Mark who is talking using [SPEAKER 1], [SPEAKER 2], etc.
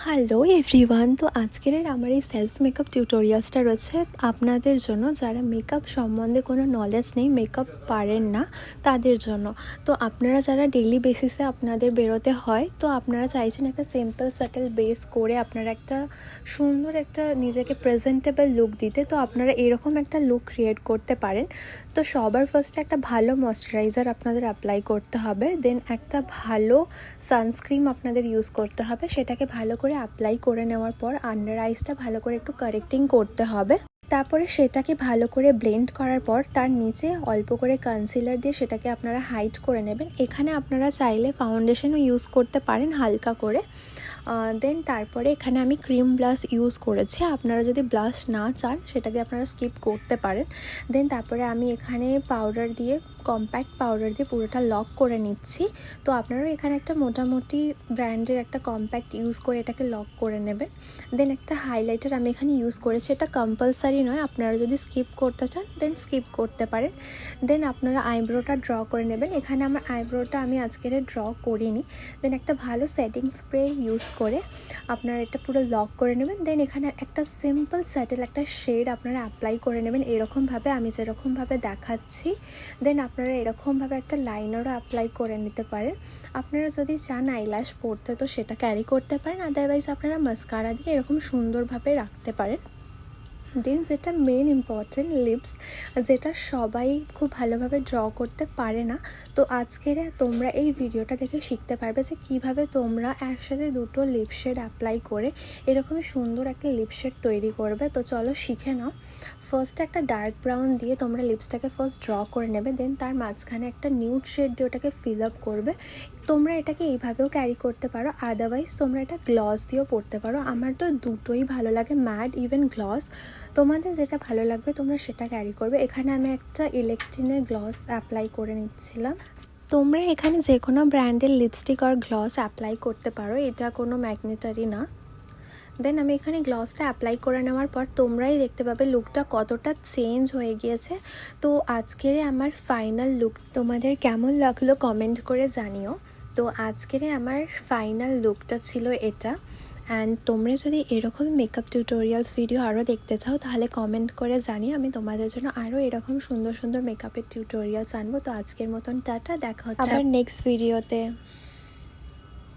[SPEAKER 1] Hello everyone, তো আজকের আমার এই সেলফ মেকআপ টিউটোরিয়ালসটা রয়েছে আপনাদের জন্য যারা মেকআপ সম্বন্ধে কোনো নলেজ নেই, মেকআপ পারেন না তাদের জন্য। তো আপনারা যারা ডেইলি বেসিসে আপনাদের বেরোতে হয়, তো আপনারা চাইছেন একটা সিম্পল সাটেল বেস করে আপনারা একটা সুন্দর একটা নিজেকে প্রেজেন্টেবল লুক দিতে, তো আপনারা এরকম একটা লুক ক্রিয়েট করতে পারেন। তো সবার ফার্স্টে একটা ভালো ময়শ্চারাইজার আপনাদের অ্যাপ্লাই করতে হবে, দেন একটা ভালো সানস্ক্রিন আপনাদের ইউজ করতে হবে। সেটাকে ভালো করে অ্যাপ্লাই করে নেওয়ার পর আন্ডার আইসটা ভালো করে একটু কারেক্টিং করতে হবে। তারপরে সেটাকে ভালো করে ব্লেন্ড করার পর তার নিচে অল্প করে কনসিলার দিয়ে সেটাকে আপনারা হাইড করে নেবেন। এখানে আপনারা চাইলে ফাউন্ডেশনও ইউজ করতে পারেন হালকা করে। দেন তারপরে এখানে আমি ক্রিম ব্লাশ ইউজ করেছি, আপনারা যদি ব্লাশ না চান সেটাকে আপনারা স্কিপ করতে পারেন। দেন তারপরে আমি এখানে পাউডার দিয়ে, কম্প্যাক্ট পাউডার দিয়ে পুরোটা লক করে নিচ্ছি। তো আপনারাও এখানে একটা মোটামুটি ব্র্যান্ডের একটা কম্প্যাক্ট ইউজ করে এটাকে লক করে নেবেন। দেন একটা হাইলাইটার আমি এখানে ইউজ করেছি, এটা কম্পালসারি নয়, আপনারা যদি স্কিপ করতে চান দেন স্কিপ করতে পারেন। দেন আপনারা আইব্রোটা ড্র করে নেবেন। এখানে আমার আইব্রোটা আমি আজকের ড্র করিনি। দেন একটা ভালো সেটিং স্প্রে ইউজ করে আপনারা এটা পুরো লক করে নেবেন। দেন এখানে একটা সিম্পল স্যাটেল একটা শেড আপনারা অ্যাপ্লাই করে নেবেন এরকমভাবে, আমি যেরকমভাবে দেখাচ্ছি। দেন আপনারা এরকমভাবে একটা লাইনারও অ্যাপ্লাই করে নিতে পারেন। আপনারা যদি চান আইল্যাশ পরতে তো সেটা ক্যারি করতে পারেন, আদারওয়াইজ আপনারা মাস্কারা দিয়ে এরকম সুন্দরভাবে রাখতে পারেন। দেন যেটা মেন ইম্পর্টেন্ট, লিপস, যেটা সবাই খুব ভালোভাবে ড্র করতে পারে না। তো আজকের তোমরা এই ভিডিওটা দেখে শিখতে পারবে যে কিভাবে তোমরা একসাথে দুটো লিপ শেড অ্যাপ্লাই করে এরকমই সুন্দর একটা লিপ শেড তৈরি করবে। তো চলো শিখে নাও। ফার্স্ট একটা ডার্ক ব্রাউন দিয়ে তোমরা লিপসটাকে ফার্স্ট ড্র করে নেবে, দেন তার মাঝখানে একটা নিউড শেড দিয়ে ওটাকে ফিল আপ করবে। তোমরা এটাকে এইভাবেও ক্যারি করতে পারো, আদারওয়াইজ তোমরা এটা গ্লস দিয়েও পরতে পারো। আমার তো দুটোই ভালো লাগে, ম্যাট ইভেন গ্লস, তোমাদের যেটা ভালো লাগবে তোমরা সেটা ক্যারি করবে। এখানে আমি একটা ইলেকট্রিনের গ্লস অ্যাপ্লাই করে নিচ্ছিলাম। তোমরা এখানে যে কোনো ব্র্যান্ডের লিপস্টিক আর গ্লস অ্যাপ্লাই করতে পারো, এটা কোনো ম্যাগনেটারি না। দেন আমি এখানে গ্লসটা অ্যাপ্লাই করে নেওয়ার পর তোমরাই দেখতে পাবে লুকটা কতটা চেঞ্জ হয়ে গিয়েছে। তো আজকের আমার ফাইনাল লুক তোমাদের কেমন লাগলো কমেন্ট করে জানিও। তো আজকের আমার ফাইনাল লুকটা ছিল এটা। অ্যান্ড তোমরা যদি এরকম মেকআপ টিউটোরিয়ালস ভিডিও আরও দেখতে চাও তাহলে কমেন্ট করে জানিও, আমি তোমাদের জন্য আরও এরকম সুন্দর সুন্দর মেকআপের টিউটোরিয়ালস আনবো। তো আজকের মতন টাটা, দেখা হচ্ছে আবার নেক্সট ভিডিওতে।